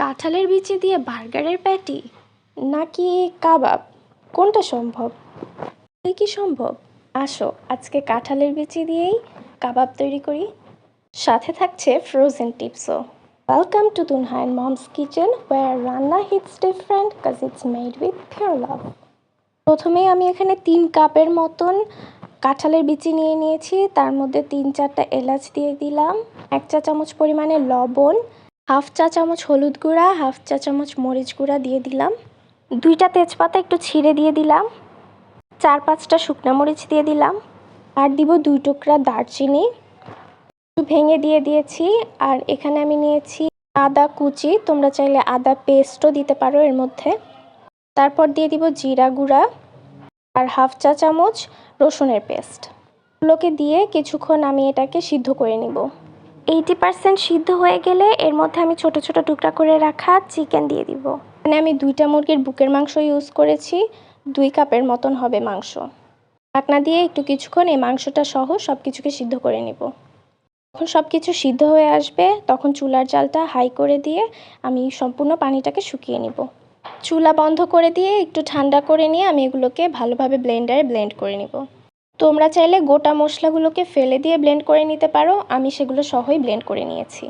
কাঁঠালের বিচি দিয়ে বার্গারের প্যাটি নাকি কাবাব, কোনটা সম্ভব? কি সম্ভব? আসো আজকে কাঁঠালের বিচি দিয়েই কাবাব তৈরি করি, সাথে থাকছে ফ্রোজেন টিপসও। Welcome to Tunha and mom's kitchen, where ranna hits different cause it's made with pure love. প্রথমেই আমি এখানে 3 কাপের মতন কাঁঠালের বিচি নিয়ে নিয়েছি। তার মধ্যে 3-4টা এলাচ দিয়ে দিলাম, 1 চা চামচ পরিমাণে লবণ, হাফ চা চামচ হলুদ গুঁড়া, হাফ চা চামচ মরিচ গুঁড়া দিয়ে দিলাম, 2টা তেজপাতা একটু ছিঁড়ে দিয়ে দিলাম, 4-5টা শুকনো মরিচ দিয়ে দিলাম, আর দিব 2 টুকরা দারচিনি একটু ভেঙে দিয়ে দিয়েছি। আর এখানে আমি নিয়েছি আদা কুচি, তোমরা চাইলে আদা পেস্টও দিতে পারো এর মধ্যে। তারপর দিয়ে দিব জিরা গুঁড়া আর হাফ চা চামচ রসুনের পেস্ট। এগুলোকে দিয়ে কিছুক্ষণ আমি এটাকে সিদ্ধ করে নিব। 80% সিদ্ধ হয়ে গেলে এর মধ্যে আমি ছোট ছোট টুকরা করে রাখা চিকেন দিয়ে দিব। এখানে আমি 2টা মুরগির বুকের মাংস ইউজ করেছি, 2 কাপের মতন হবে মাংস। ঢাকনা দিয়ে একটু কিছুক্ষণ এই মাংসটা সহ সব কিছুকে সিদ্ধ করে নিব। যখন সব কিছু সিদ্ধ হয়ে আসবে তখন চুলার জালটা হাই করে দিয়ে আমি সম্পূর্ণ পানিটাকে শুকিয়ে নিব। চুলা বন্ধ করে দিয়ে একটু ঠান্ডা করে নিয়ে আমি এগুলোকে ভালোভাবে ব্লেন্ডারে ব্লেন্ড করে নিব। তোমরা চাইলে গোটা মশলাগুলোকে ফেলে দিয়ে ব্লেন্ড করে নিতে পারো, আমি সেগুলো সহই ব্লেন্ড করে নিয়েছি।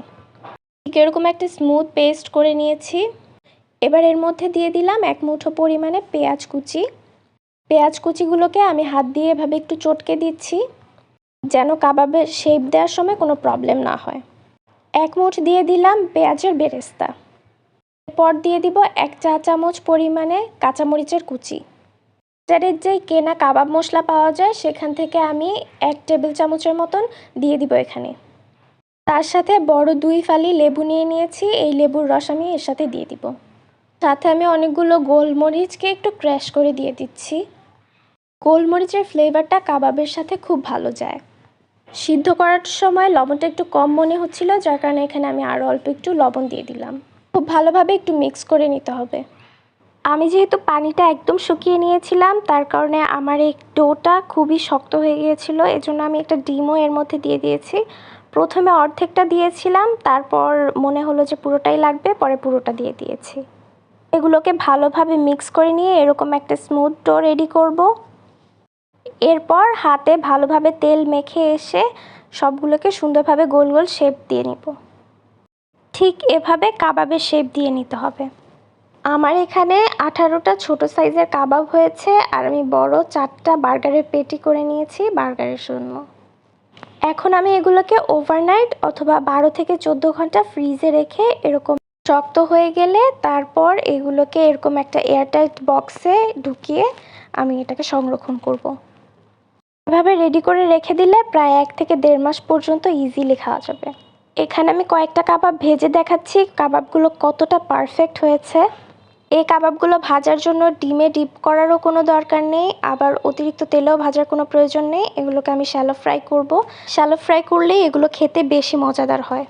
ঠিক এরকম একটা স্মুথ পেস্ট করে নিয়েছি। এবার এর মধ্যে দিয়ে দিলাম 1 মুঠো পরিমাণে পেঁয়াজ কুচি। পেঁয়াজ কুচিগুলোকে আমি হাত দিয়ে এভাবে একটু চটকে দিচ্ছি যেন কাবাবের শেপ দেওয়ার সময় কোনো প্রবলেম না হয়। 1 মুঠ দিয়ে দিলাম পেঁয়াজের বেরেস্তা। এরপর দিয়ে দিব 1 চা চামচ পরিমাণে কাঁচামরিচের কুচি। বাজারের যেই কেনা কাবাব মশলা পাওয়া যায় সেখান থেকে আমি 1 টেবিল চামচের মতন দিয়ে দিব এখানে। তার সাথে বড় 2 ফালি লেবু নিয়ে নিয়েছি, এই লেবুর রস আমি এর সাথে দিয়ে দিব। সাথে আমি অনেকগুলো গোলমরিচকে একটু ক্র্যাশ করে দিয়ে দিচ্ছি। গোলমরিচের ফ্লেভারটা কাবাবের সাথে খুব ভালো যায়। সিদ্ধ করার সময় লবণটা একটু কম মনে হচ্ছিল, যার কারণে এখানে আমি আরও অল্প একটু লবণ দিয়ে দিলাম। খুব ভালোভাবে একটু মিক্স করে নিতে হবে। আমি যেহেতু পানিটা একদম শুকিয়ে নিয়েছিলাম তার কারণে আমার এই ডোটা খুবই শক্ত হয়ে গিয়েছিল, এজন্য আমি একটা ডিমও এর মধ্যে দিয়ে দিয়েছি। প্রথমে অর্ধেকটা দিয়েছিলাম, তারপর মনে হলো যে পুরোটাই লাগবে, পরে পুরোটা দিয়ে দিয়েছি। এগুলোকে ভালোভাবে মিক্স করে নিয়ে এরকম একটা স্মুথ ডো রেডি করব। এরপর হাতে ভালোভাবে তেল মেখে এসে সবগুলোকে সুন্দরভাবে গোল গোল শেপ দিয়ে নিব। ঠিক এভাবে কাবাবের শেপ দিয়ে নিতে হবে। আমার এখানে 18টা ছোট সাইজের কাবাব হয়েছে আর আমি বড় 4টা বার্গারের পেটি করে নিয়েছি বার্গারের জন্য। এখন আমি এগুলোকে ওভারনাইট অথবা 12 থেকে 14 ঘন্টা ফ্রিজে রেখে এরকম শক্ত হয়ে গেলে তারপর এগুলোকে এরকম একটা এয়ারটাইট বক্সে ঢুকিয়ে আমি এটাকে সংরক্ষণ করব। এভাবে রেডি করে রেখে দিলে প্রায় 1 থেকে 1.5 মাস পর্যন্ত ইজিলি খাওয়া যাবে। এখানে আমি কয়েকটা কাবাব ভেজে দেখাচ্ছি কাবাবগুলো কতটা পারফেক্ট হয়েছে। এই কাবাবগুলো ভাজার জন্য ডিমে ডিপ করারও কোনো দরকার নেই, আবার অতিরিক্ত তেলেও ভাজার কোনো প্রয়োজন নেই। এগুলোকে আমি শ্যালো ফ্রাই করব। শ্যালো ফ্রাই করলেই এগুলো খেতে বেশি মজাদার হয়।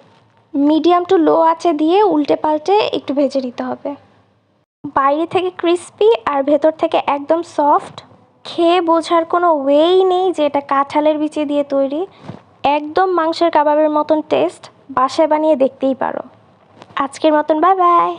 মিডিয়াম টু লো আঁচে দিয়ে উল্টে পাল্টে একটু ভেজে নিতে হবে। বাইরে থেকে ক্রিস্পি আর ভেতর থেকে একদম সফট, খেয়ে বোঝার কোনো ওয়েই নেই যে এটা কাঁঠালের বিচি দিয়ে তৈরি। একদম মাংসের কাবাবের মতন টেস্ট, বাসায় বানিয়ে দেখতেই পারো। আজকের মতন বাই বাই।